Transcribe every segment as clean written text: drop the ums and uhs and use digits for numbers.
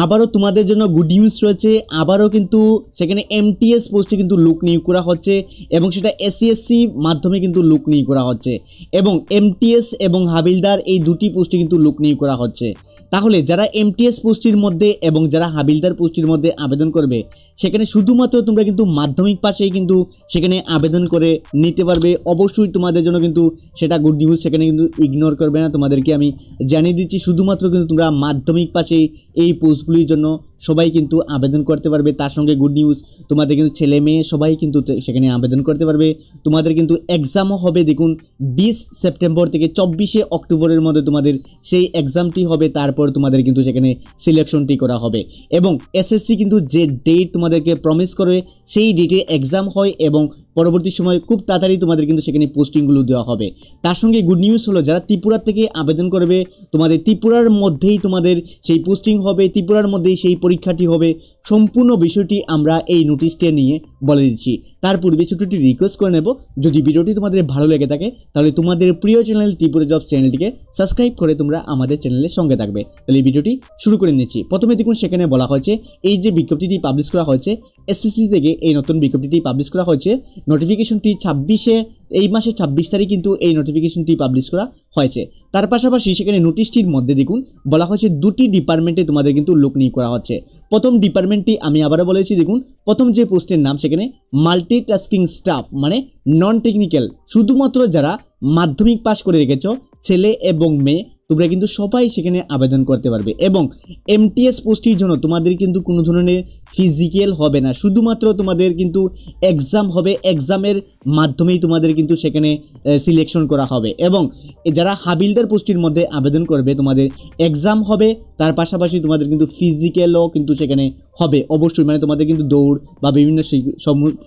আবারও তোমাদের জন্য গুড নিউজ রয়েছে। আবারও কিন্তু সেখানে এমটিএস পোস্টে কিন্তু লোক নিয়োগ করা হচ্ছে এবং সেটা এসসি মাধ্যমে কিন্তু লোক নিয়োগ করা হচ্ছে এবং এমটিএস এবং হাবিলদার এই দুটি পোস্টে কিন্তু লোক নিয়োগ করা হচ্ছে। তাহলে যারা এমটিএস পোস্টের মধ্যে এবং যারা হাবিলদার পোস্টের মধ্যে আবেদন করবে সেখানে শুধুমাত্র তোমরা কিন্তু মাধ্যমিক পাশেই কিন্তু সেখানে আবেদন করে নিতে পারবে। অবশ্যই তোমাদের জন্য কিন্তু সেটা গুড নিউজ, সেখানে কিন্তু ইগনোর করবে না। তোমাদেরকে আমি জানিয়ে দিচ্ছি শুধুমাত্র কিন্তু তোমরা মাধ্যমিক পাশেই এই পোস্টগুলির জন্য সবাই কিন্তু আবেদন করতে পারবে। তার সঙ্গে গুড নিউজ, তোমাদের কিন্তু ছেলে মেয়ে সবাই কিন্তু সেখানে আবেদন করতে পারবে। তোমাদের কিন্তু এক্সামও হবে দেখুন 20 সেপ্টেম্বর থেকে 24 অক্টোবরের মধ্যে তোমাদের সেই এক্সামটি হবে। তারপর তোমাদের কিন্তু সেখানে সিলেকশনটি করা হবে এবং এসএসসি কিন্তু যে ডেট তোমাদেরকে প্রমিস করবে সেই ডেটে এক্সাম হয় এবং পরবর্তী সময় খুব তাড়াতাড়ি তোমাদের কিন্তু সেখানে পোস্টিংগুলো দেওয়া হবে। তার সঙ্গে গুড নিউজ হলো যারা ত্রিপুরা থেকে আবেদন করবে তোমাদের ত্রিপুরার মধ্যেই তোমাদের সেই পোস্টিং হবে, ত্রিপুরার মধ্যেই সেই পরীক্ষাটি হবে। সম্পূর্ণ বিষয়টি আমরা এই নোটিশটা নিয়ে বলে দিচ্ছি। তার পূর্বে ছোটটি রিকোয়েস্ট করে নেব, যদি ভিডিওটি তোমাদের ভালো লেগে থাকে তাহলে তোমাদের প্রিয় চ্যানেল ত্রিপুরা জব চ্যানেলটিকে সাবস্ক্রাইব করে তোমরা আমাদের চ্যানেলের সঙ্গে থাকবে। তাহলে এই ভিডিওটি শুরু করে নিচ্ছি। প্রথমে দেখুন সেখানে বলা হয়েছে এই যে বিজ্ঞপ্তিটি পাবলিশ করা হয়েছে এসএসসি থেকে, এই নতুন বিজ্ঞপ্তিটি পাবলিশ করা হয়েছে। নোটিফিকেশনটি 26 এই মাসে 26 তারিখ কিন্তু এই নোটিফিকেশনটি পাবলিশ করা হয়েছে। তার পাশাপাশি সেখানে নোটিশটির মধ্যে দেখুন বলা হয়েছে দুটি ডিপার্টমেন্টে তোমাদের কিন্তু লোক নিয়োগ করা হচ্ছে। প্রথম ডিপার্টমেন্টটি আমি আবারও বলেছি, দেখুন প্রথম যে পোস্টের নাম সেখানে মাল্টিটাস্কিং স্টাফ মানে নন টেকনিক্যাল, শুধুমাত্র যারা মাধ্যমিক পাস করে রেখেছো ছেলে এবং মেয়ে তোমরা কিন্তু সবাই সেখানে আবেদন করতে পারবে এবং এমটিএস পোস্টের জন্য তোমাদের কিন্তু কোনো ধরনের ফিজিক্যাল হবে না, শুধুমাত্র তোমাদের কিন্তু এক্সাম হবে। এক্সামের মাধ্যমেই তোমাদের কিন্তু সেখানে সিলেকশন করা হবে এবং যারা হাবিলদার পোস্টের মধ্যে আবেদন করবে তোমাদের এক্সাম হবে, তার পাশাপাশি তোমাদের কিন্তু ফিজিক্যালও কিন্তু সেখানে হবে অবশ্যই। মানে তোমাদের কিন্তু দৌড় বা বিভিন্ন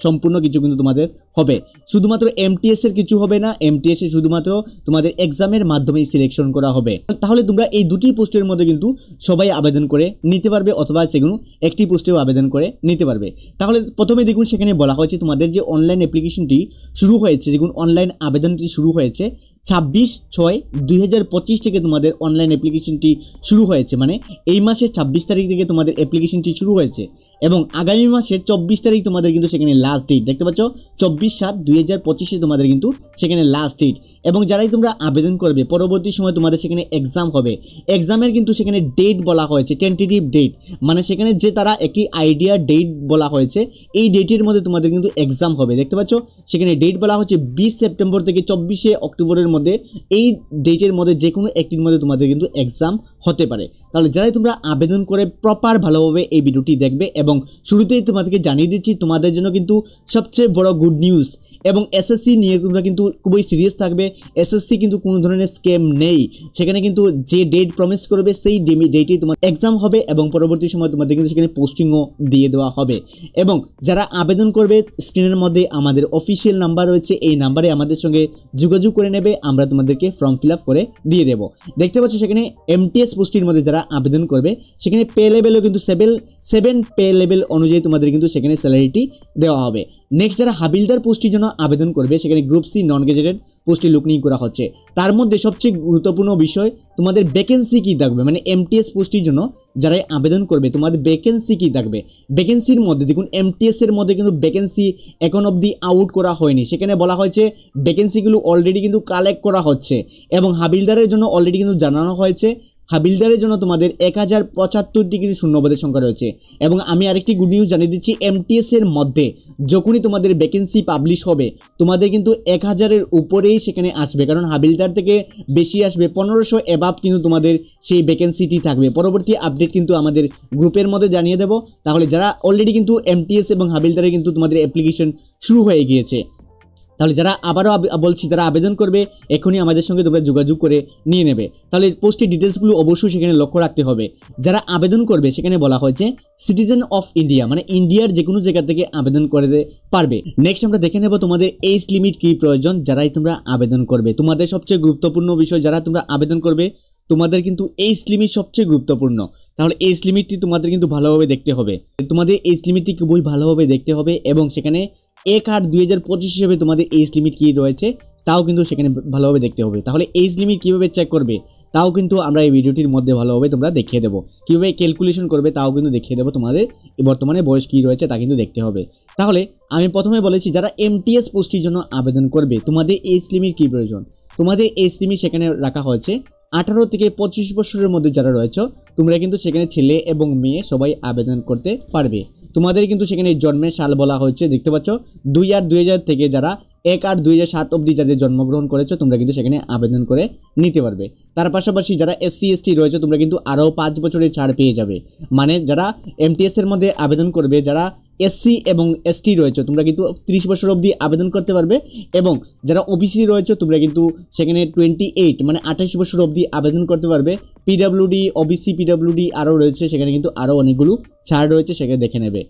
সম্পূর্ণ কিছু কিন্তু তোমাদের হবে। শুধুমাত্র এমটিএস এর কিছু হবে না, এমটিএস এ শুধুমাত্র তোমাদের এক্সামের মাধ্যমেই সিলেকশন করা হবে। তাহলে তোমরা এই দুটি পোস্টের মধ্যে কিন্তু সবাই আবেদন করে নিতে পারবে অথবা সেগুলো একটি পোস্টেও আবেদন করে নিতে পারবে। তাহলে প্রথমে দেখুন সেখানে বলা হয়েছে তোমাদের যে অনলাইন অ্যাপ্লিকেশনটি শুরু হয়েছে, দেখুন অনলাইন আবেদনটি শুরু হয়েছে 26/6/2025 থেকে তোমাদের অনলাইন অ্যাপ্লিকেশনটি শুরু হয়েছে। মানে এই মাসের 26 তারিখ থেকে তোমাদের অ্যাপ্লিকেশনটি শুরু হয়েছে এবং আগামী মাসের 24 তারিখ তোমাদের কিন্তু সেখানে লাস্ট ডেট, দেখতে পাচ্ছ 24/7/2025 তোমাদের কিন্তু সেখানে লাস্ট ডেট। এবং যারাই তোমরা আবেদন করবে পরবর্তী সময় তোমাদের সেখানে এক্সাম হবে। এক্সামের কিন্তু সেখানে ডেট বলা হয়েছে টেন্টেটিভ ডেট, মানে সেখানে যে তারা একটি আইডিয়া ডেট বলা হয়েছে এই ডেটের মধ্যে তোমাদের কিন্তু এক্সাম হবে। দেখতে পাচ্ছ সেখানে ডেট বলা হচ্ছে 20 সেপ্টেম্বর থেকে 24 অক্টোবরের মধ্যে, এই ডেটের মধ্যে যে কোনো একটির মধ্যে তোমাদের কিন্তু এক্সাম হতে পারে। তাহলে যারাই তোমরা আবেদন করে প্রপার ভালোভাবে এই ভিডিওটি দেখবে এবং শুরুতেই তোমাদেরকে জানিয়ে দিচ্ছি তোমাদের জন্য কিন্তু সবচেয়ে বড় গুড নিউজ এবং এসএসসি নিয়ে তোমরা কিন্তু খুবই সিরিয়াস থাকবে। এসএসসি কিন্তু কোনো ধরনের স্ক্যাম নেই, সেখানে কিন্তু যে ডেট প্রমিস করবে সেই ডেটেই তোমার এক্সাম হবে এবং পরবর্তী সময় তোমাদের কিন্তু সেখানে পোস্টিংও দিয়ে দেওয়া হবে। এবং যারা আবেদন করবে স্ক্রিনের মধ্যে আমাদের অফিসিয়াল নাম্বার রয়েছে, এই নাম্বারে আমাদের সঙ্গে যোগাযোগ করে নেবে, আমরা তোমাদেরকে ফর্ম ফিল আপ করে দিয়ে দেবো। দেখতে পাচ্ছ সেখানে এমটিএস পোস্টের মধ্যে যারা আবেদন করবে সেখানে পে লেভেলও কিন্তু 7 পে লেভেল অনুযায়ী তোমাদের কিন্তু সেখানে স্যালারিটি দেওয়া হবে। নেক্সট যারা হাবিলদার পোস্টের জন্য আবেদন করবে সেখানে গ্রুপ সি নন গেজেটেড পোস্টে লোক নিয়োগ করা হচ্ছে। তার মধ্যে সবচেয়ে গুরুত্বপূর্ণ বিষয় তোমাদের ভ্যাকেন্সি কী থাকবে, মানে এমটিএস পোস্টের জন্য যারাই আবেদন করবে তোমাদের ভ্যাকেন্সি কী থাকবে। ভ্যাকেন্সির মধ্যে দেখুন এমটিএস এর মধ্যে কিন্তু ভ্যাকেন্সি এখন অবধি আউট করা হয়নি, সেখানে বলা হয়েছে ভ্যাকেন্সিগুলো অলরেডি কিন্তু কালেক্ট করা হচ্ছে এবং হাবিলদারের জন্য অলরেডি কিন্তু জানানো হয়েছে। হাবিলদারের জন্য তোমাদের 1075টি কিন্তু শূন্যপদের সংখ্যা রয়েছে। এবং আমি আরেকটি গুড নিউজ জানিয়ে দিচ্ছি, এমটিএস এর মধ্যে যখনই তোমাদের ভ্যাকেন্সি পাবলিশ হবে তোমাদের কিন্তু 1000-এর উপরেই সেখানে আসবে, কারণ হাবিলদার থেকে বেশি আসবে 1500 এবাব কিন্তু তোমাদের সেই ভ্যাকেন্সিটি থাকবে। পরবর্তী আপডেট কিন্তু আমাদের গ্রুপের মধ্যে জানিয়ে দেবো। তাহলে যারা অলরেডি কিন্তু এমটিএস এবং হাবিলদারে কিন্তু তোমাদের অ্যাপ্লিকেশন শুরু হয়ে গিয়েছে, তাহলে যারা আবারও বলছি যারা আবেদন করবে এখনই আমাদের সঙ্গে তোমরা যোগাযোগ করে নিয়ে নেবে। তাহলে পোস্টের ডিটেলসগুলো অবশ্যই সেখানে লক্ষ্য রাখতে হবে। যারা আবেদন করবে সেখানে বলা হয়েছে সিটিজেন অফ ইন্ডিয়া, মানে ইন্ডিয়ার যে কোনো জায়গা থেকে আবেদন করতে পারবে। নেক্সট আমরা দেখে নেব তোমাদের এজ লিমিট কী প্রয়োজন যারাই তোমরা আবেদন করবে। তোমাদের সবচেয়ে গুরুত্বপূর্ণ বিষয় যারা তোমরা আবেদন করবে তোমাদের কিন্তু এজ লিমিট সবচেয়ে গুরুত্বপূর্ণ। তাহলে এজ লিমিটটি তোমাদের কিন্তু ভালোভাবে দেখতে হবে, তোমাদের এজ লিমিটটি খুবই ভালোভাবে দেখতে হবে এবং সেখানে 1/8/2025 হিসেবে তোমাদের এজ লিমিট কী রয়েছে তাও কিন্তু সেখানে ভালোভাবে দেখতে হবে। তাহলে এজ লিমিট কীভাবে চেক করবে, তাও কিন্তু আমরা এই ভিডিওটির মধ্যে ভালোভাবে তোমরা দেখিয়ে দেবো, কীভাবে ক্যালকুলেশন করবে তাও কিন্তু দেখিয়ে দেবো, তোমাদের বর্তমানে বয়স কী রয়েছে তা কিন্তু দেখতে হবে। তাহলে আমি প্রথমে বলেছি যারা এমটিএস পোস্টের জন্য আবেদন করবে তোমাদের এজ লিমিট কী প্রয়োজন, তোমাদের এজ লিমিট সেখানে রাখা হয়েছে 18 থেকে 25 বছরের মধ্যে যারা রয়েছে তোমরা কিন্তু সেখানে ছেলে এবং মেয়ে সবাই আবেদন করতে পারবে। তোমাদের কিন্তু সেখানে জন্মের সাল বলা হয়েছে, দেখতে পাচ্ছ 2/8/2000 থেকে যারা 1/8/2007 অবধি যাদের জন্মগ্রহণ করেছো তোমরা কিন্তু সেখানে আবেদন করে নিতে পারবে। তার পাশাপাশি যারা SC ST রয়েছে তোমরা কিন্তু আরও 5 বছরের ছাড় পেয়ে যাবে। মানে যারা MTS এর মধ্যে আবেদন করবে, যারা SC এবং ST রয়েছে তোমরা কিন্তু 30 বছর অবধি আবেদন করতে পারবে, এবং যারা OBC রয়েছে তোমরা কিন্তু সেখানে 28 মানে 28 বছর অবধি আবেদন করতে পারবে। PWD OBC PWD আরও রয়েছে, সেখানে কিন্তু আরও অনেকগুলো ছাড় রয়েছে, সেখানে দেখে নেবে।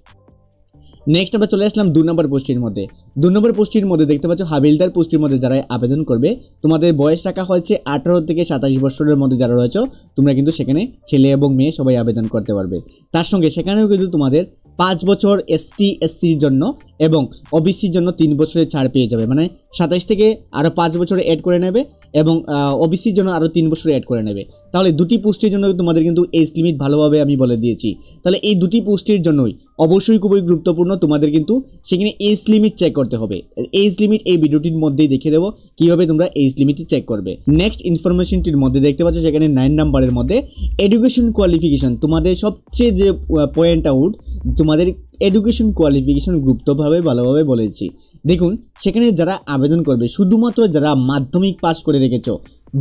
নেক্সট আমরা চলে আসলাম 2 নম্বর পোস্টের মধ্যে। 2 নম্বর পোস্টের মধ্যে দেখতে পাচ্ছ হাবিলদার পোস্টের মধ্যে যারা আবেদন করবে তোমাদের বয়স রাখা হয়েছে 18 থেকে 27 বছরের মধ্যে যারা রয়েছে তোমরা কিন্তু সেখানে ছেলে এবং মেয়ে সবাই আবেদন করতে পারবে। তার সঙ্গে সেখানেও কিন্তু তোমাদের 5 বছর ST SCর জন্য এবং OBCর জন্য 3 বছরের ছাড় পেয়ে যাবে, মানে 27 থেকে আরও 5 বছরে অ্যাড করে নেবে এবং OBCর জন্য আরও 3 বছরে অ্যাড করে নেবে। তাহলে দুটি পোস্টের জন্য তোমাদের কিন্তু এজ লিমিট ভালোভাবে আমি বলে দিয়েছি। তাহলে এই দুটি পোস্টের জন্যই অবশ্যই খুবই গুরুত্বপূর্ণ, তোমাদের কিন্তু সেখানে এজ লিমিট চেক করতে হবে। এজ লিমিট এই ভিডিওটির মধ্যেই দেখে দেবো কীভাবে তোমরা এজ লিমিটটি চেক করবে। নেক্সট ইনফরমেশনটির মধ্যে দেখতে পাচ্ছ সেখানে 9 নম্বরের মধ্যে এডুকেশন কোয়ালিফিকেশন, তোমাদের সবচেয়ে যে পয়েন্ট আউট তোমাদের এডুকেশন কোয়ালিফিকেশন গুরুত্বভাবে ভালোভাবে বলেছি। দেখুন সেখানে যারা আবেদন করবে শুধুমাত্র যারা মাধ্যমিক পাস করে রেখেছো,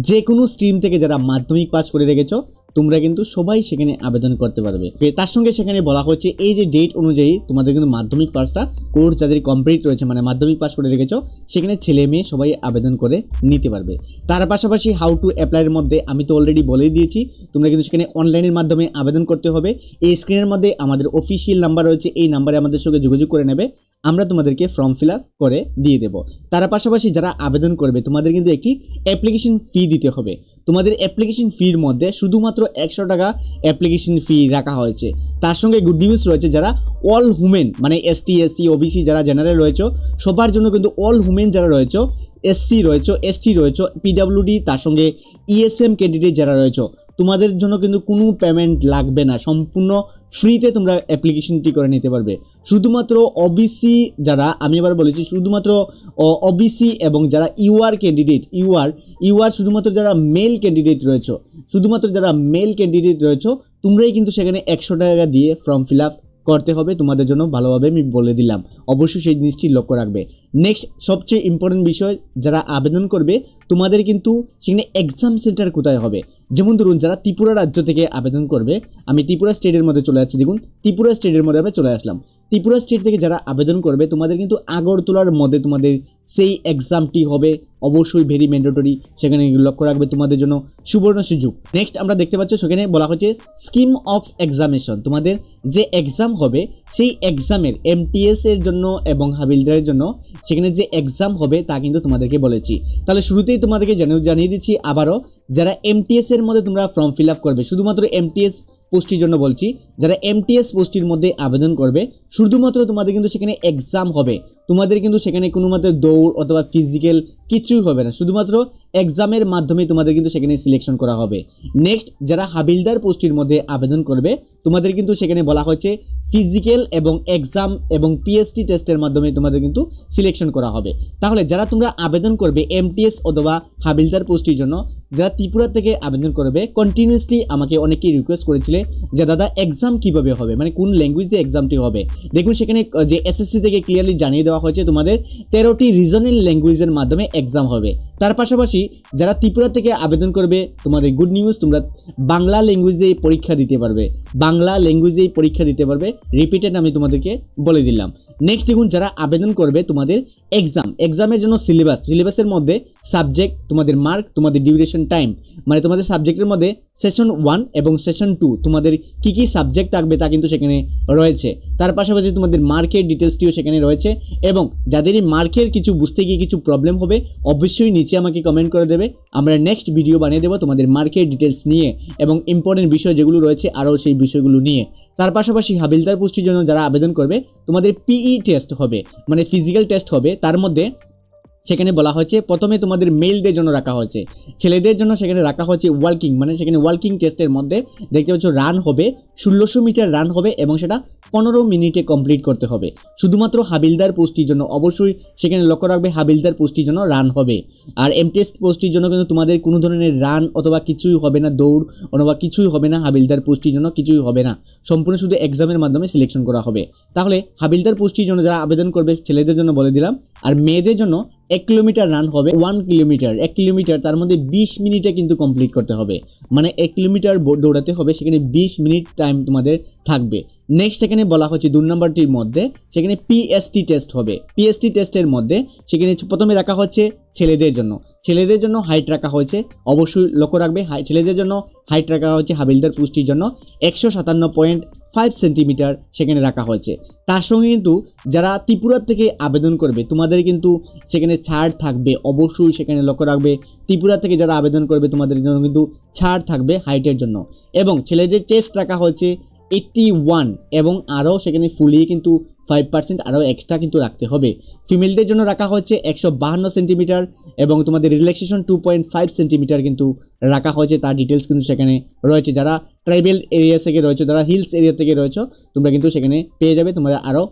যে কোনো স্ট্রিম থেকে যারা মাধ্যমিক পাস করে রেখেছো তোমরা কিন্তু সবাই সেখানে আবেদন করতে পারবে। তার সঙ্গে সেখানে বলা হচ্ছে এই যে ডেট অনুযায়ী তোমাদের কিন্তু মাধ্যমিক পাসটা কোর্স যাদের কমপ্লিট রয়েছে মানে মাধ্যমিক পাস করে রেখেছো সেখানে ছেলে মেয়ে সবাই আবেদন করে নিতে পারবে। তার পাশাপাশি হাউ টু অ্যাপ্লাইয়ের মধ্যে আমি তো অলরেডি বলেই দিয়েছি, তোমরা কিন্তু সেখানে অনলাইনের মাধ্যমে আবেদন করতে হবে। এই স্ক্রিনের মধ্যে আমাদের অফিসিয়াল নাম্বার রয়েছে, এই নাম্বারে আমাদের সঙ্গে যোগাযোগ করে নেবে, আমরা তোমাদেরকে ফর্ম ফিল আপ করে দিয়ে দেবো। তার পাশাপাশি যারা আবেদন করবে তোমাদের কিন্তু একটি অ্যাপ্লিকেশন ফি দিতে হবে। তোমাদের অ্যাপ্লিকেশন ফির মধ্যে শুধুমাত্র 100 টাকা অ্যাপ্লিকেশন ফি রাখা হয়েছে। তার সঙ্গে গুড নিউজ রয়েছে যারা অল হুমেন মানে ST SC OBC যারা জেনারেল রয়েছে সবার জন্য কিন্তু অল হুমেন যারা রয়েছে SC রয়েছে ST রয়েছে PWD তার সঙ্গে ESM ক্যান্ডিডেট যারা রয়েছে তোমাদের জন্য কিন্তু কোনো পেমেন্ট লাগবে না, সম্পূর্ণ ফ্রিতে তোমরা অ্যাপ্লিকেশনটি করে নিতে পারবে। শুধুমাত্র OBC যারা, আমি এবার বলেছি শুধুমাত্র OBC এবং যারা UR ক্যান্ডিডেট UR শুধুমাত্র যারা মেল ক্যান্ডিডেট রয়েছে, শুধুমাত্র যারা মেল ক্যান্ডিডেট রয়েছে তোমরাই কিন্তু সেখানে 100 টাকা দিয়ে ফর্ম ফিল আপ করতে হবে। তোমাদের জন্য ভালোভাবে আমি বলে দিলাম, অবশ্যই সেই জিনিসটি লক্ষ্য রাখবে। নেক্সট সবচেয়ে ইম্পর্টেন্ট বিষয়, যারা আবেদন করবে তোমাদের কিন্তু সেখানে এক্সাম সেন্টার কোথায় হবে। যেমন ধরুন যারা ত্রিপুরা রাজ্য থেকে আবেদন করবে, আমি ত্রিপুরা স্টেটের মধ্যে চলে যাচ্ছি, দেখুন ত্রিপুরা স্টেটের মধ্যে আমরা চলে আসলাম। ত্রিপুরা স্টেট থেকে যারা আবেদন করবে তোমাদের কিন্তু আগরতলার মধ্যে তোমাদের সেই এক্সামটি হবে, অবশ্যই ভেরি ম্যান্ডেটরি, সেখানে লক্ষ্য রাখবে, তোমাদের জন্য সুবর্ণ সুযোগ। নেক্সট আমরা দেখতে পাচ্ছি সেখানে বলা হচ্ছে স্কিম অফ এক্সামিনেশন, তোমাদের যে এক্সাম হবে সেই এক্সামের MTS এর জন্য এবং হাবিলদারের জন্য সেখানে যে এক্সাম হবে তা কিন্তু তোমাদেরকে বলেছি। তাহলে শুরুতেই তোমাদেরকে জানিয়ে দিচ্ছি আবারও, যারা MTS এর মধ্যে তোমরা ফর্ম ফিল আপ করবে, শুধুমাত্র MTS পোস্টের জন্য বলছি, যারা MTS পোস্টের মধ্যে আবেদন করবে শুধুমাত্র তোমাদের কিন্তু সেখানে এক্সাম হবে, তোমাদের কিন্তু সেখানে কোনো মাত্র দৌড় অথবা ফিজিক্যাল কিছুই হবে না, শুধুমাত্র এক্সামের মাধ্যমে তোমাদের কিন্তু সেখানে সিলেকশন করা হবে। নেক্সট যারা হাবিলদার পোস্টের মধ্যে আবেদন করবে তোমাদের কিন্তু সেখানে বলা হয়েছে ফিজিক্যাল এবং এক্সাম এবং PST টেস্টের মাধ্যমে তোমাদের কিন্তু সিলেকশন করা হবে। তাহলে যারা তোমরা আবেদন করবে MTS অথবা হাবিলদার পোস্টের জন্য, যারা ত্রিপুরা থেকে আবেদন করবে, কন্টিনিউয়াসলি আমাকে অনেকেই রিকোয়েস্ট করেছিলে যে দাদা এক্সাম কিভাবে হবে, মানে কোন ল্যাঙ্গুয়েজ দিয়ে এক্সামটি হবে। দেখুন সেখানে যে SSC থেকে ক্লিয়ারলি জানিয়ে দেওয়া হয়েছে তোমাদের 13টি রিজনাল ল্যাঙ্গুয়েজের মাধ্যমে এক্সাম হবে। তার পাশাপাশি যারা ত্রিপুরা থেকে আবেদন করবে তোমাদের গুড নিউজ, তোমরা বাংলা ল্যাঙ্গুয়েজেই পরীক্ষা দিতে পারবে, বাংলা ল্যাঙ্গুয়েজেই পরীক্ষা দিতে পারবে, রিপিটেড আমি তোমাদেরকে বলে দিলাম। নেক্সট দেখুন যারা আবেদন করবে তোমাদের এক্সামের জন্য সিলেবাসের মধ্যে সাবজেক্ট, তোমাদের মার্ক, তোমাদের ডিউরেশন টাইম, মানে তোমাদের সাবজেক্টের মধ্যে সেশন 1 এবং সেশন 2 তোমাদের কি কি সাবজেক্ট থাকবে তা কিন্তু সেখানে রয়েছে। তার পাশাপাশি তোমাদের মার্কের ডিটেলসটিও সেখানে রয়েছে, এবং যাদেরই মার্কের কিছু বুঝতে গিয়ে কিছু প্রবলেম হবে অবশ্যই নিচে আমাকে কমেন্ট করে দেবে, আমরা নেক্সট ভিডিও বানিয়ে দেবো তোমাদের মার্কের ডিটেলস নিয়ে এবং ইম্পর্টেন্ট বিষয় যেগুলো রয়েছে আরও সেই বিষয়গুলো নিয়ে। তার পাশাপাশি হাবিলদার পোস্টের জন্য যারা আবেদন করবে তোমাদের PE টেস্ট হবে, মানে ফিজিক্যাল টেস্ট হবে, তার মধ্যে সেখানে বলা হয়েছে প্রথমে তোমাদের মেলদের জন্য রাখা হয়েছে, ছেলেদের জন্য সেখানে রাখা হয়েছে ওয়ার্কিং, মানে সেখানে ওয়ার্কিং টেস্টের মধ্যে দেখতে পাচ্ছ রান হবে 1600 মিটার রান হবে এবং সেটা 15 মিনিটে কমপ্লিট করতে হবে। শুধুমাত্র হাবিলদার পোস্টের জন্য, অবশ্যই সেখানে লক্ষ্য রাখবে হাবিলদার পোস্টের জন্য রান হবে। আর এমটিএস পোস্টের জন্য কিন্তু তোমাদের কোনো ধরনের রান অথবা কিছুই হবে না, দৌড় অথবা কিছুই হবে না, হাবিলদার পোস্টের জন্য কিছুই হবে না, সম্পূর্ণ শুধু এক্সামের মাধ্যমে সিলেকশন করা হবে। তাহলে হাবিলদার পোস্টের জন্য যারা আবেদন করবে ছেলেদের জন্য বলে দিলাম। আর মেয়েদের জন্য 1 কিলোমিটার রান হবে, 1 কিলোমিটার তার মধ্যে 20 মিনিটে কিন্তু কমপ্লিট করতে হবে, মানে 1 কিলোমিটার দৌড়াতে হবে, সেখানে 20 মিনিট টাইম তোমাদের থাকবে। নেক্সট সেখানে বলা হচ্ছে 2 নম্বরটির মধ্যে সেখানে পিএসটি টেস্ট হবে। পিএসটি টেস্টের মধ্যে সেখানে প্রথমে রাখা হচ্ছে ছেলেদের জন্য হাইট রাখা হয়েছে, অবশ্যই লক্ষ্য রাখবে ছেলেদের জন্য হাইট রাখা হচ্ছে হাবিলদার পোস্টের জন্য 157.5 সেন্টিমিটার সেখানে রাখা হয়েছে। তার সঙ্গে কিন্তু যারা ত্রিপুরা থেকে আবেদন করবে তোমাদের কিন্তু সেখানে ছাড় থাকবে, অবশ্যই সেখানে লক্ষ্য রাখবে ত্রিপুরা থেকে যারা আবেদন করবে তোমাদের জন্য কিন্তু ছাড় থাকবে হাইটের জন্য। এবং ছেলেদের চেস্ট রাখা হয়েছে 81 এবং আরও সেখানে ফুলিয়ে কিন্তু 5% আরও এক্সট্রা কিন্তু রাখতে হবে। ফিমেলদের জন্য রাখা হচ্ছে 152 সেন্টিমিটার এবং তোমাদের রিল্যাক্সেশন 2.5 সেন্টিমিটার কিন্তু রাখা হয়েছে, তার ডিটেলস কিন্তু সেখানে রয়েছে। যারা ট্রাইবেল এরিয়া থেকে রয়েছে, যারা হিলস এরিয়া থেকে রয়েছে তোমরা কিন্তু সেখানে পেয়ে যাবে, তোমরা আরও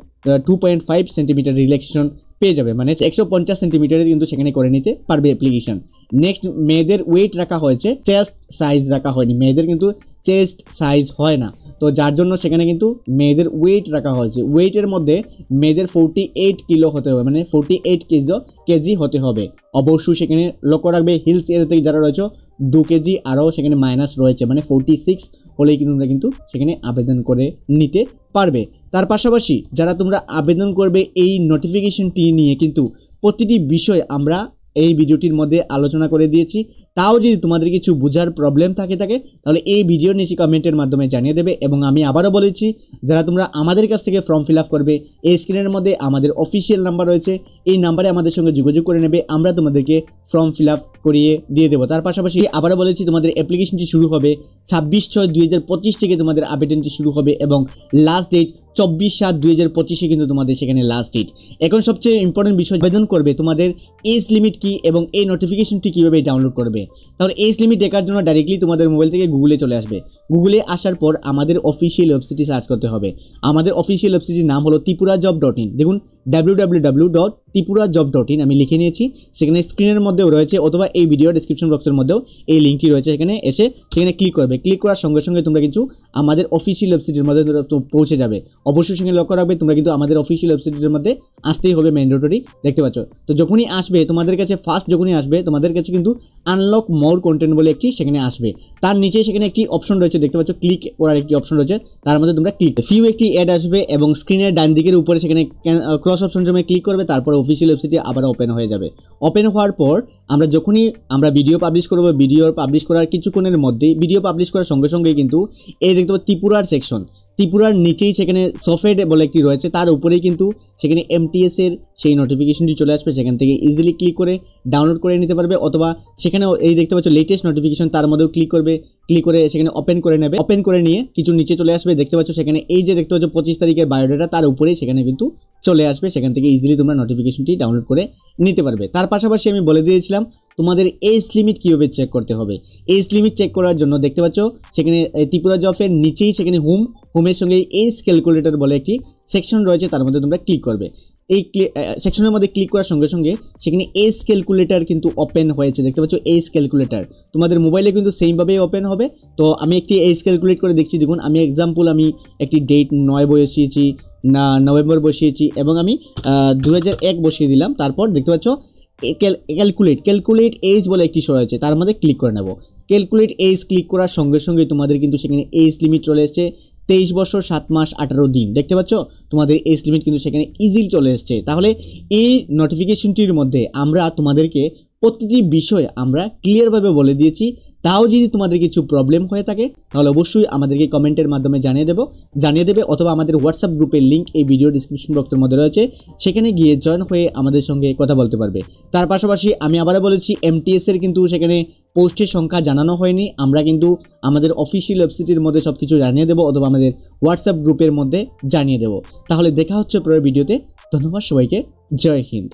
2.5 সেন্টিমিটার রিল্যাক্সেশন পেয়ে যাবে, মানে 150 সেন্টিমিটারে কিন্তু সেখানে করে নিতে পারবে অ্যাপ্লিকেশন। নেক্সট মেয়েদের ওয়েট রাখা হয়েছে, চেস্ট সাইজ রাখা হয়নি, মেয়েদের কিন্তু চেস্ট সাইজ হয় না, তো যার জন্য সেখানে কিন্তু মেয়েদের ওয়েট রাখা হয়েছে। ওয়েটের মধ্যে মেয়েদের 48 কিলো হতে হবে, মানে 48 কেজি হতে হবে। অবশ্যই সেখানে লক্ষ্য রাখবে হিলস এরিয়া থেকে যারা রয়েছে 2 কেজি আরও সেখানে মাইনাস রয়েছে, মানে 46 হলেই কিন্তু তোমরা কিন্তু সেখানে আবেদন করে নিতে পারবে। তার পাশাপাশি যারা তোমরা আবেদন করবে এই নোটিফিকেশনটি নিয়ে কিন্তু প্রতিটি বিষয় আমরা এই ভিডিওটির মধ্যে আলোচনা করে দিয়েছি। তাও যদি তোমাদের কিছু বোঝার প্রবলেম থাকে তাহলে এই ভিডিওর নিচে কমেন্টের মাধ্যমে জানিয়ে দেবে। এবং আমি আবারও বলেছি যারা তোমরা আমাদের কাছ থেকে ফর্ম ফিল আপ করবে এই স্ক্রিনের মধ্যে আমাদের অফিসিয়াল নাম্বার রয়েছে, এই নাম্বারে আমাদের সঙ্গে যোগাযোগ করে নেবে, আমরা তোমাদেরকে ফর্ম ফিল আপ করিয়ে দিয়ে দেবো। তার পাশাপাশি আবারও বলেছি তোমাদের অ্যাপ্লিকেশনটি শুরু হবে 26/6/2025 থেকে তোমাদের আবেদনটি শুরু হবে এবং লাস্ট ডেট 24/7/2025 কিন্তু তোমাদের সেখানে লাস্ট ডেট। এখন সবচেয়ে ইম্পর্টেন্ট বিষয়, আবেদন করবে তোমাদের এজ লিমিট কি এবং এই নোটিফিকেশনটি কীভাবে ডাউনলোড করবে। তাহলে এজ লিমিট দেখার জন্য ডাইরেক্টলি তোমাদের মোবাইল থেকে গুগলে চলে আসবে। গুগলে আসার পর আমাদের অফিসিয়াল ওয়েবসাইটটি সার্চ করতে হবে। আমাদের অফিসিয়াল ওয়েবসাইটের নাম হলো ত্রিপুরাজব.in। দেখুন www.tripurajob.in আমি লিখে নিয়েছি, সেখানে স্ক্রিনের মধ্যেও রয়েছে অথবা এই ভিডিও ডেসক্রিপশন বক্সের মধ্যেও এই লিঙ্কটি রয়েছে, সেখানে এসে সেখানে ক্লিক করবে। ক্লিক করার সঙ্গে সঙ্গে তোমরা কিন্তু আমাদের অফিসিয়াল ওয়েবসাইটের মধ্যে পৌঁছে যাবে। অবশ্যই সেখানে লক্ষ্য রাখবে তোমরা কিন্তু আমাদের অফিসিয়াল ওয়েবসাইটের মধ্যে আসতেই হবে, ম্যান্ডেটরি, দেখতে পাচ্ছ। তো যখনই আসবে তোমাদের কাছে যখনই আসবে তোমাদের কাছে কিন্তু আনলক মোর কন্টেন্ট বলে একটি সেখানে আসবে, তার নিচে সেখানে একটি অপশন রয়েছে, দেখতে পাচ্ছ ক্লিক করার একটি অপশন রয়েছে, তার মধ্যে তোমরা ক্লিক ফিউ একটি অ্যাড আসবে এবং স্ক্রিনের ডান দিকের উপরে সেখানে ক্রস অপশন জমে ক্লিক করবে, তারপরে অফিসিয়াল ওয়েবসাইটে আবার ওপেন হয়ে যাবে। ওপেন হওয়ার পর যখনই আমরা ভিডিও পাবলিশ করবো, ভিডিও পাবলিশ করার কিছুক্ষণের মধ্যেই ভিডিও পাবলিশ করার সঙ্গে সঙ্গেই কিন্তু এই দেখতে পাচ্ছ ত্রিপুরার সেকশন, ত্রিপুরার নিচেই সেখানে সফটওয়্যার বলে একটি রয়েছে, তার উপরেই কিন্তু সেখানে এমটিএস এর সেই নোটিফিকেশনটি চলে আসবে, সেখান থেকে ইজিলি ক্লিক করে ডাউনলোড করে নিতে পারবে। অথবা সেখানেও এই দেখতে পাচ্ছ লেটেস্ট নোটিফিকেশন, তার মধ্যেও ক্লিক করে সেখানে ওপেন করে নেবে। ওপেন করে নিয়ে কিছু নিচে চলে আসবে, দেখতে পাচ্ছ সেখানে এই যে দেখতে পাচ্ছ 25 তারিখের বায়োডাটা, তার উপরেই সেখানে কিন্তু চলে আসবে, সেখান থেকে ইজিলি তোমরা নোটিফিকেশনটি ডাউনলোড করে নিতে পারবে। তার পাশাপাশি আমি বলে দিয়েছিলাম তোমাদের এজ লিমিট কীভাবে চেক করতে হবে। এজ লিমিট চেক করার জন্য দেখতে পাচ্ছ সেখানে ত্রিপুরা জবের নিচেই সেখানে হোমের সঙ্গে এজ ক্যালকুলেটর বলে একটি সেকশন রয়েছে, তার মধ্যে তোমরা ক্লিক করবে। এই সেকশনের মধ্যে ক্লিক করার সঙ্গে সঙ্গে সেখানে এজ ক্যালকুলেটর কিন্তু ওপেন হয়েছে, দেখতে পাচ্ছ এজ ক্যালকুলেটর তোমাদের মোবাইলে কিন্তু সেমভাবেই ওপেন হবে। তো আমি একটি এজ ক্যালকুলেট করে দেখছি, দেখুন আমি এক্সাম্পল আমি একটি ডেট 9 বসিয়েছি, নভেম্বর বসিয়েছি এবং আমি 2001 বসিয়ে দিলাম। তারপর দেখতে পাচ্ছ ক্যালকুলেট এজ বলে একটি শো রয়েছে, তার মধ্যে ক্লিক করে নেব। ক্যালকুলেট এজ ক্লিক করার সঙ্গে সঙ্গে তোমাদের কিন্তু সেখানে এজ লিমিট চলে এসেছে 23 বছর 7 মাস 18 দিন, দেখতে পাচ্ছ তোমাদের এজ লিমিট কিন্তু সেখানে ইজিলি চলে এসেছে। তাহলে এই নোটিফিকেশনটির মধ্যে আমরা তোমাদেরকে প্রতিটি বিষয় আমরা ক্লিয়ারভাবে বলে দিয়েছি। তাও যদি তোমাদের কিছু প্রবলেম হয়ে থাকে তাহলে অবশ্যই আমাদেরকে কমেন্টের মাধ্যমে জানিয়ে দেবে অথবা আমাদের হোয়াটসঅ্যাপ গ্রুপের লিঙ্ক এই ভিডিও ডিসক্রিপশন বক্সের মধ্যে রয়েছে, সেখানে গিয়ে জয়েন হয়ে আমাদের সঙ্গে কথা বলতে পারবে। তার পাশাপাশি আমি আবারও বলেছি এমটিএস এর কিন্তু সেখানে পোস্টের সংখ্যা জানানো হয়নি, আমরা কিন্তু আমাদের অফিসিয়াল ওয়েবসাইটের মধ্যে সব কিছু জানিয়ে দেবো অথবা আমাদের হোয়াটসঅ্যাপ গ্রুপের মধ্যে জানিয়ে দেবো। তাহলে দেখা হচ্ছে পরের ভিডিওতে। ধন্যবাদ সবাইকে, জয় হিন্দ।